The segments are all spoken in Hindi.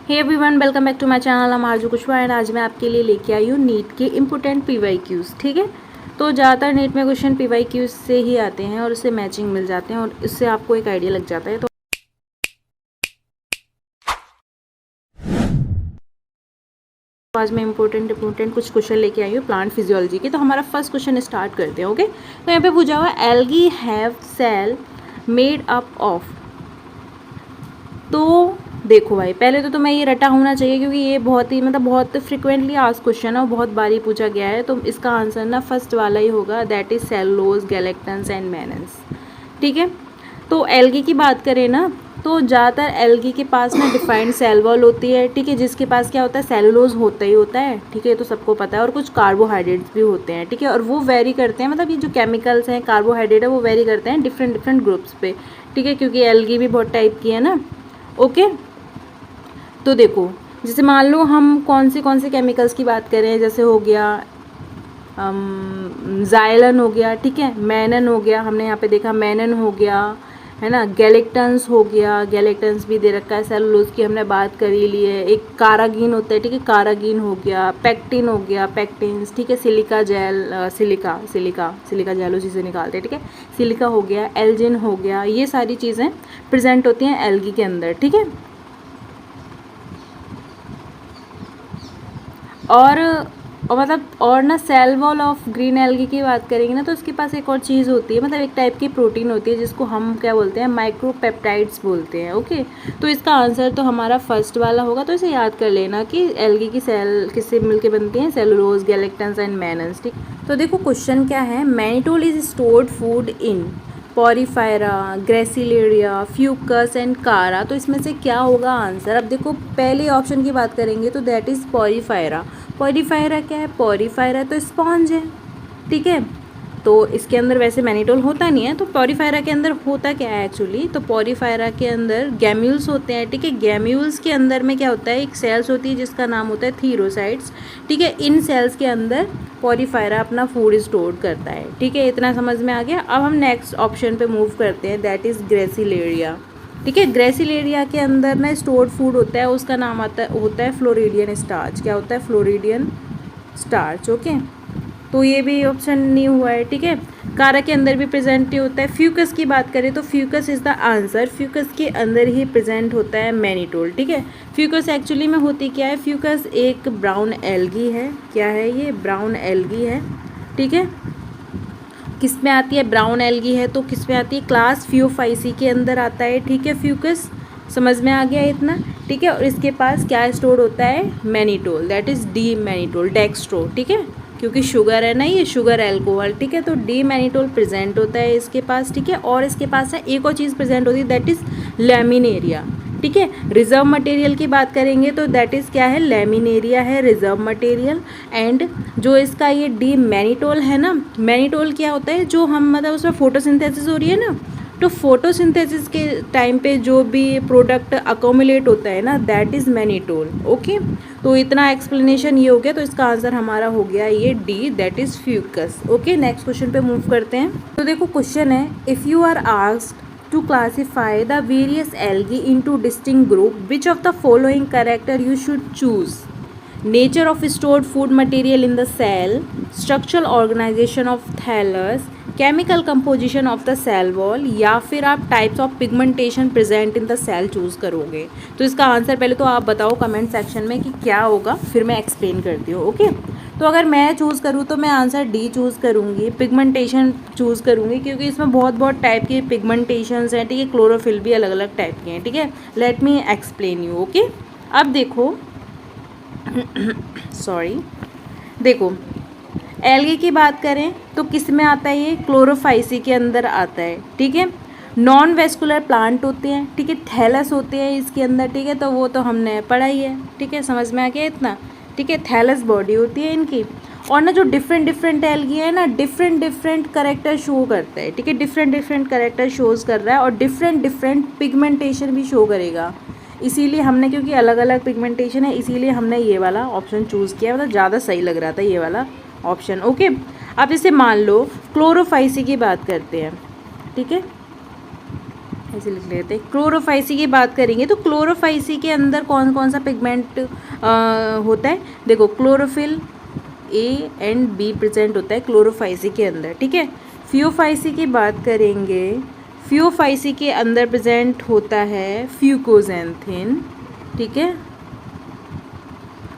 Hey everyone, welcome back to my channel. हम आरजू कुशवाहा एंड आज मैं आपके लिए लेके आई हूँ नीट के इम्पोर्टेंट पीवाईक्यूज़। ठीक है, तो ज़्यादातर नीट में क्वेश्चन पीवाईक्यूज़ से ही आते हैं और उससे मैचिंग मिल जाते हैं और इससे आपको एक आइडिया लग जाता है। तो आज मैं इम्पोर्टेंट कुछ क्वेश्चन लेके आई हूँ प्लांट फिजियोलॉजी के। तो हमारा फर्स्ट क्वेश्चन स्टार्ट करते हैं। ओके, तो यहाँ पे पूछा हुआ algae have cell made up of. तो देखो भाई, पहले तो तुम्हें ये रटा होना चाहिए क्योंकि ये बहुत फ्रिक्वेंटली आस्क्ड क्वेश्चन है और बहुत बारी पूछा गया है। तो इसका आंसर ना फर्स्ट वाला ही होगा, that is cellulose, galactans and mannans. ठीक है, तो एल्गी की बात करें ना तो ज़्यादातर एल्गी के पास ना डिफाइंड सेल वॉल होती है। ठीक है, जिसके पास क्या होता है, सेलुलोज होता ही होता है। ठीक है, तो सबको पता है। और कुछ कार्बोहाइड्रेट्स भी होते हैं। ठीक है, और वो वेरी करते हैं, मतलब ये जो केमिकल्स हैं कार्बोहाइड्रेट है वो वेरी करते हैं डिफरेंट ग्रुप्स पे। ठीक है, क्योंकि एल्गी भी बहुत टाइप की है ना। ओके, तो देखो जैसे मान लो हम कौन से केमिकल्स की बात करें, जैसे हो गया जाइलन हो गया, ठीक है, मैनन हो गया, हमने यहाँ पे देखा मैनन हो गया, है ना, गैलेक्टन्स हो गया, गैलेक्टन्स भी दे रखा है, सेलुलोज की हमने बात कर ही ली है। एक कारागीन होता है, ठीक है, कारागीन हो गया, पेक्टिन हो गया, पेक्टिन्स, ठीक है, सिलिका जेल, सिलिका जेल उसी से निकालते हैं। ठीक है, सिलिका हो गया, एल्जिन हो गया, ये सारी चीज़ें प्रेजेंट होती हैं एल्गी के अंदर। ठीक है, और ना cell wall of green algae की बात करेंगे ना तो उसके पास एक और चीज़ होती है, मतलब एक टाइप की प्रोटीन होती है जिसको हम क्या बोलते हैं, माइक्रोपेप्टाइड्स बोलते हैं। ओके, तो इसका आंसर तो हमारा फर्स्ट वाला होगा। तो इसे याद कर लेना कि एल्गी की सेल किससे मिलके बनती हैं, सेलुलोज, गैलेक्टन्स एंड मैनन्स। ठीक, तो देखो क्वेश्चन क्या है, mannitol is stored food in Porphyra, Gracilaria, Fucus and Chara. तो इसमें से क्या होगा आंसर। अब देखो पहले ऑप्शन की बात करेंगे तो दैट इज़ पॉरीफायरा। पॉरीफायरा क्या है, पॉरीफायरा तो स्पॉन्ज है। ठीक है, तो इसके अंदर वैसे मैनिटोल होता नहीं है। तो पॉरीफायरा के अंदर होता क्या है एक्चुअली, तो पॉरीफायरा के अंदर गैम्यूल्स होते हैं। ठीक है, गैम्यूल्स के अंदर में क्या होता है, एक सेल्स होती है जिसका नाम होता है थीरोसाइट्स। ठीक है, इन सेल्स के अंदर पॉरीफायरा अपना फूड स्टोर करता है। ठीक है, इतना समझ में आ गया। अब हम नेक्स्ट ऑप्शन पे मूव करते हैं, दैट इज़ ग्रेसिलेरिया। ठीक है, ग्रेसिलेरिया के अंदर ना स्टोर्ड फूड होता है, उसका नाम होता है फ्लोरिडियन स्टार्च। क्या होता है, फ्लोरिडियन स्टार्च। ओके, तो ये भी ऑप्शन नहीं हुआ है। ठीक है, कारा के अंदर भी प्रेजेंट ही होता है। फ्यूकस की बात करें तो Fucus is the answer, Fucus के अंदर ही प्रेजेंट होता है मैनिटोल। ठीक है, फ्यूकस एक्चुअली में होती क्या है, फ्यूकस एक ब्राउन एल्गी है। क्या है ये, ब्राउन एल्गी है। ठीक है, किस में आती है, ब्राउन एल्गी है तो किस में आती है, क्लास फियोफाइसी के अंदर आता है। ठीक है, फ्यूकस समझ में आ गया इतना। ठीक है, और इसके पास क्या स्टोर होता है, mannitol, that is D mannitol, dextro. ठीक है, क्योंकि शुगर है ना, ये शुगर एल्कोहल। ठीक है, तो डी मैनिटोल प्रेजेंट होता है इसके पास। ठीक है, और इसके पास है एक और चीज़ प्रेजेंट होती है, दैट इज़ लैमिनेरिया। ठीक है, रिजर्व मटेरियल की बात करेंगे तो दैट इज़ क्या है, लैमिनेरिया है रिजर्व मटेरियल। एंड जो इसका ये डी मैनिटोल है ना, मैनिटोल क्या होता है, जो हम मतलब उसमें फोटोसिंथेसिस हो रही है ना, तो फोटोसिंथेसिस के टाइम पे जो भी प्रोडक्ट अकोमुलेट होता है ना, दैट इज़ मैनिटोल। ओके, तो इतना एक्सप्लेनेशन ये हो गया। तो इसका आंसर हमारा हो गया ये D, that is fucus. Okay, next question पे मूव करते हैं। तो देखो क्वेश्चन है, if you are asked to classify the various algae into distinct group, which of the following character you should choose? Nature of stored food material in the cell, structural organization of thallus, chemical composition of the cell wall, या फिर आप types of pigmentation present in the cell choose करोगे। तो इसका आंसर पहले तो आप बताओ कमेंट सेक्शन में कि क्या होगा, फिर मैं एक्सप्लेन करती हूँ। ओके, तो अगर मैं चूज़ करूँ तो मैं आंसर डी चूज़ करूँगी, पिगमेंटेशन चूज़ करूँगी, क्योंकि इसमें बहुत टाइप की पिगमेंटेशंस हैं। ठीक है, क्लोरोफिल भी अलग अलग टाइप के हैं। ठीक है, let me explain you. Okay, अब देखो सॉरी, देखो एल्गी की बात करें तो किस में आता है, ये क्लोरोफाइसी के अंदर आता है। ठीक है, नॉन वेस्कुलर प्लांट होते हैं। ठीक है, थैलस होते हैं इसके अंदर। ठीक है, तो वो तो हमने पढ़ा ही है। ठीक है, समझ में आ गया इतना। ठीक है, थैलस बॉडी होती है इनकी। और ना जो डिफरेंट एल्गी है ना, डिफरेंट करेक्टर शो करता है। ठीक है, डिफरेंट करेक्टर शोज़ कर रहा है और डिफरेंट पिगमेंटेशन भी शो करेगा। इसीलिए हमने, क्योंकि अलग अलग पिगमेंटेशन है, इसीलिए हमने ये वाला ऑप्शन चूज़ किया, मतलब ज़्यादा सही लग रहा था ये वाला ऑप्शन। ओके, अब जैसे मान लो क्लोरोफाइसी की बात करते हैं। ठीक है, ऐसे लिख लेते हैं। क्लोरोफाइसी की बात करेंगे तो क्लोरोफाइसी के अंदर कौन कौन सा पिगमेंट होता है? देखो chlorophyll A and be present होता है क्लोरोफाइसी के अंदर, ठीक है। फियोफाइसी की बात करेंगे, फियोफाइसी के अंदर प्रेजेंट होता है फ्यूकोजेंथिन, ठीक है,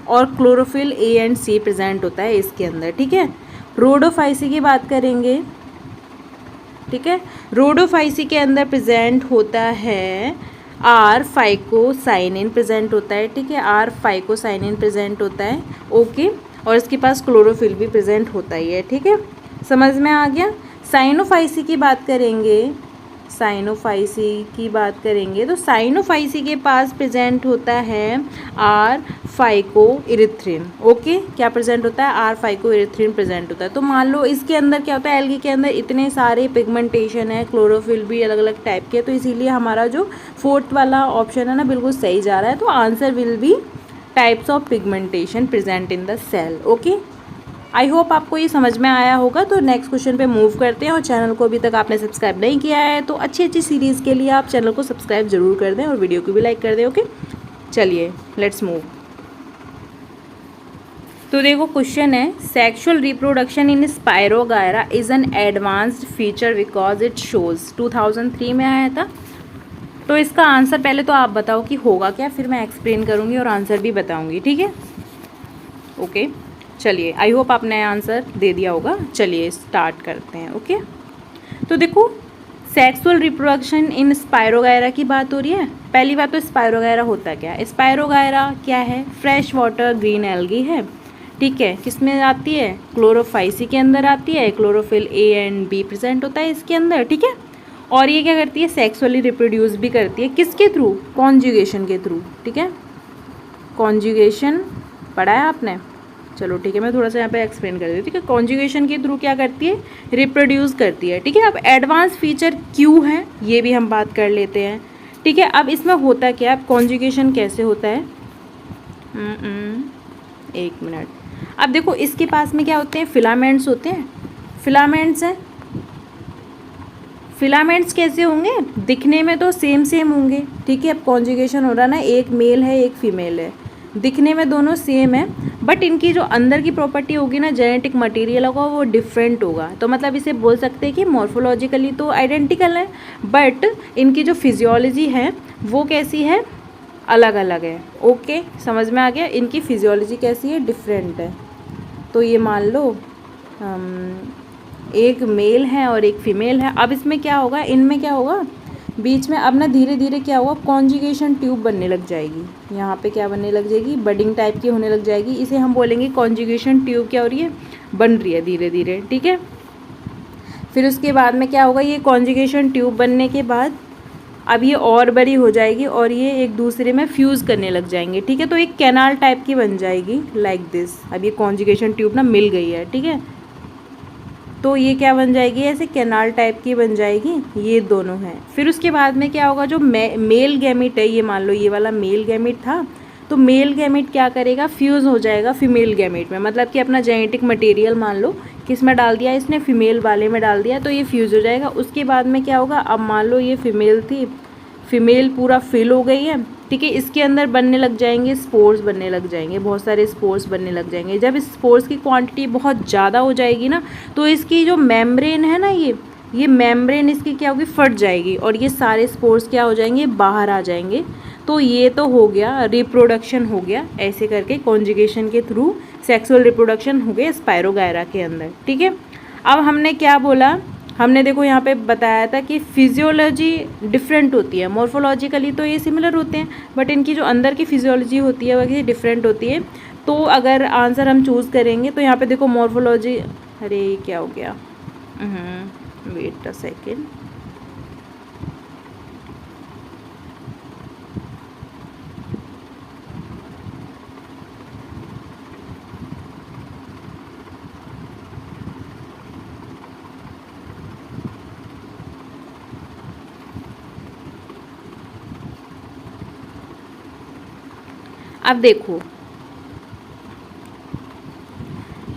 और chlorophyll A and C present होता है इसके अंदर, ठीक है। रोडोफाइसी की बात करेंगे, ठीक है, रोडोफाइसी के अंदर प्रेजेंट होता है आर फाइकोसाइनिन प्रेजेंट होता है, ठीक है, आर फाइकोसाइनिन प्रेजेंट होता है, ओके। और इसके पास क्लोरोफिल भी प्रेजेंट होता ही है, ठीक है, समझ में आ गया। साइनोफाइसी की बात करेंगे, साइनोफाइसी की बात करेंगे तो साइनोफाइसी के पास प्रेजेंट होता है आर फाइको इरिथ्रिन, ओके। क्या प्रेजेंट होता है? आर फाइको इरिथ्रिन प्रेजेंट होता है। तो मान लो इसके अंदर क्या होता है, एल्गी के अंदर इतने सारे पिगमेंटेशन है, क्लोरोफिल भी अलग अलग टाइप के है, तो इसीलिए हमारा जो फोर्थ वाला ऑप्शन है ना बिल्कुल सही जा रहा है। तो answer will be types of pigmentation present in the cell, okay. I hope आपको ये समझ में आया होगा। तो नेक्स्ट क्वेश्चन पे मूव करते हैं। और चैनल को अभी तक आपने सब्सक्राइब नहीं किया है तो अच्छी अच्छी सीरीज़ के लिए आप चैनल को सब्सक्राइब जरूर कर दें और वीडियो को भी लाइक कर दें, ओके। चलिए लेट्स मूव। तो देखो क्वेश्चन है, sexual reproduction in spirogyra is an advanced feature because it shows, 2003 में आया था। तो इसका आंसर पहले तो आप बताओ कि होगा क्या, फिर मैं एक्सप्लेन करूँगी और आंसर भी बताऊँगी, ठीक है, ओके। चलिए आई होप आपने आंसर दे दिया होगा। चलिए स्टार्ट करते हैं, ओके। तो देखो सेक्सुअल रिप्रोडक्शन इन स्पायरोगायरा की बात हो रही है। पहली बात तो स्पायरोगायरा होता क्या है? स्पायरोगायरा क्या है? फ्रेश वाटर ग्रीन एल्गी है, ठीक है। किस में आती है? क्लोरोफाइसी के अंदर आती है। Chlorophyll A and be present होता है इसके अंदर, ठीक है। और ये क्या करती है? सेक्सुअली रिप्रोड्यूस भी करती है। किसके थ्रू? कॉन्जुगेशन के थ्रू, ठीक है। कॉन्जुगेशन पढ़ा है आपने? चलो ठीक है, मैं थोड़ा सा यहाँ पे एक्सप्लेन कर देती हूँ, ठीक है। कॉन्जुगेशन के थ्रू क्या करती है? रिप्रोड्यूस करती है, ठीक है। अब एडवांस फीचर क्यों है ये भी हम बात कर लेते हैं, ठीक है। अब इसमें होता क्या है? कॉन्जुगेशन कैसे होता है? एक मिनट। अब देखो इसके पास में क्या होते हैं? फिलामेंट्स होते हैं, फिलामेंट्स हैं। फिलामेंट्स कैसे होंगे? दिखने में तो सेम सेम होंगे, ठीक है। अब कॉन्जुगेशन हो रहा ना, एक मेल है एक फीमेल है, दिखने में दोनों सेम है, बट इनकी जो अंदर की प्रॉपर्टी होगी ना, जेनेटिक मटेरियल होगा वो डिफरेंट होगा। तो मतलब इसे बोल सकते हैं कि मॉर्फोलॉजिकली तो आइडेंटिकल है, बट इनकी जो फिजियोलॉजी है वो कैसी है? अलग अलग है, ओके। समझ में आ गया? इनकी फिजियोलॉजी कैसी है? डिफरेंट है। तो ये मान लो एक मेल है और एक फीमेल है। अब इसमें क्या होगा? इनमें क्या होगा बीच में? अब ना धीरे धीरे क्या होगा? कॉन्जुगेशन ट्यूब बनने लग जाएगी। यहाँ पे क्या बनने लग जाएगी? बडिंग टाइप की होने लग जाएगी। इसे हम बोलेंगे कॉन्जुगेशन ट्यूब क्या हो रही है? बन रही है धीरे धीरे, ठीक है। फिर उसके बाद में क्या होगा? ये कॉन्जुगेशन ट्यूब बनने के बाद अब ये और बड़ी हो जाएगी और ये एक दूसरे में फ्यूज़ करने लग जाएंगे, ठीक है। तो एक कैनाल टाइप की बन जाएगी लाइक दिस। अब ये कॉन्जुगेशन ट्यूब ना मिल गई है, ठीक है। तो ये क्या बन जाएगी? ऐसे कैनाल टाइप की बन जाएगी, ये दोनों हैं। फिर उसके बाद में क्या होगा? जो मेल गैमिट है, ये मान लो ये वाला मेल गैमिट था, तो मेल गैमिट क्या करेगा? फ्यूज़ हो जाएगा फीमेल गैमिट में। मतलब कि अपना जेनेटिक मटेरियल मान लो किस में डाल दिया इसने? फीमेल वाले में डाल दिया, तो ये फ्यूज़ हो जाएगा। उसके बाद में क्या होगा? अब मान लो ये फीमेल थी, फीमेल पूरा फिल हो गई है, ठीक है। इसके अंदर बनने लग जाएंगे स्पोर्स, बनने लग जाएंगे बहुत सारे स्पोर्स बनने लग जाएंगे। जब इस स्पोर्स की क्वांटिटी बहुत ज़्यादा हो जाएगी ना, तो इसकी जो मेम्ब्रेन है ना, ये मेम्ब्रेन इसकी क्या होगी? फट जाएगी और ये सारे स्पोर्स क्या हो जाएंगे? बाहर आ जाएंगे। तो ये तो हो गया रिप्रोडक्शन हो गया, ऐसे करके कॉन्जुगेशन के थ्रू सेक्सुअल रिप्रोडक्शन हो गया स्पायरोगायरा के अंदर, ठीक है। अब हमने क्या बोला? हमने देखो यहाँ पे बताया था कि फिजियोलॉजी डिफरेंट होती है, मॉर्फोलॉजिकली तो ये सिमिलर होते हैं, बट इनकी जो अंदर की फिजियोलॉजी होती है वह डिफरेंट होती है। तो अगर आंसर हम चूज़ करेंगे तो यहाँ पे देखो मॉर्फोलॉजी, अरे क्या हो गया? Wait a second. अब देखो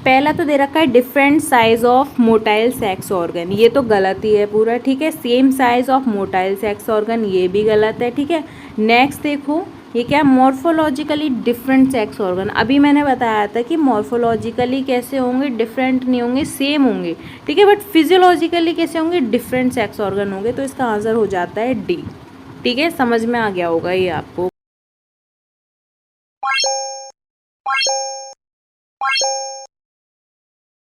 पहला तो दे रखा है different size of motile sex organ, ये तो गलत ही है पूरा, ठीक है। Same size of motile sex organ, ये भी गलत है, ठीक है। नेक्स्ट देखो ये क्या, मॉर्फोलॉजिकली डिफरेंट सेक्स ऑर्गन। अभी मैंने बताया था कि मॉर्फोलॉजिकली कैसे होंगे, डिफरेंट नहीं होंगे, सेम होंगे, ठीक है, बट फिजियोलॉजिकली कैसे होंगे, डिफरेंट सेक्स ऑर्गन होंगे। तो इसका आंसर हो जाता है डी, ठीक है। समझ में आ गया होगा ये आपको।